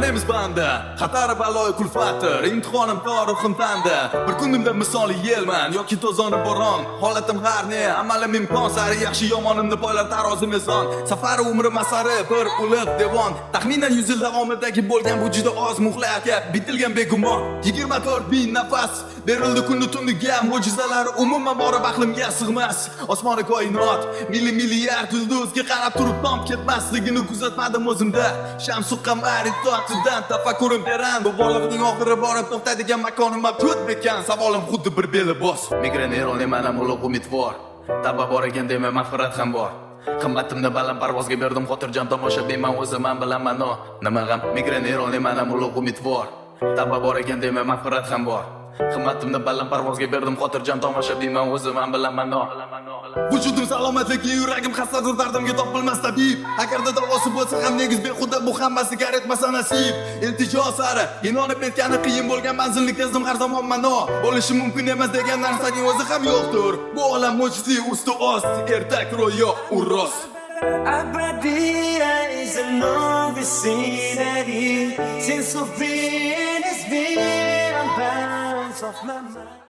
tanamiz banda xatar baloy kulfatdir imtihonim tarixim tanda bir kunimda misoli yelman yoki to'zoni bo'ron holatim har ne amalim imkon sari yaxshi yomonimni poylar tarozi mezon safari umri masari bir uliq devon taxminan 100 yil davomidagi bo'lgan bu juda oz muhlatga bitilgan begumon 24 bin nafas berildi kunni tunniga mo'jizalar umuman borib aqlimga sig'mas osmoni koinot milliard yulduzga qarab turib tom ketmasligini kuzatmadim o'zimda shams qamar itoatidan tafakkurim teran bu bolalikning oxiri borib to'xtaydigan makonim mavjud ekan savolim xuddi bir beli bos migren erol emanam ulug' umidvor taba bor ekan demay mag'firat ham bor qimmatimni baland parvozga berdim xotirjam tomoshabinman o'zim man bilaman nima g'am migren erol emanam ulug' umidvor taba bor ekan demay mag'firat ham bor qimmatimni baland parvozga berdim xotirjam tomoshabinman o'zim man bilaman vujudim salomatligi yuragim xastadir dardimga topilmas tabib agarda davosi bo'lsa ham negiz behuda bu hammasiga etmasa nasib iltijo sari inonib netgani qiyin bo'lgan manzilni kezdim har zamon mano bo'lishi mumkin emas degan narsaning o'zi ham yo'qdir bu olam mo'jizi usti ost ertak ro'yo u rost Abadiya is a movie scenery Sense of being is being on balance of my mind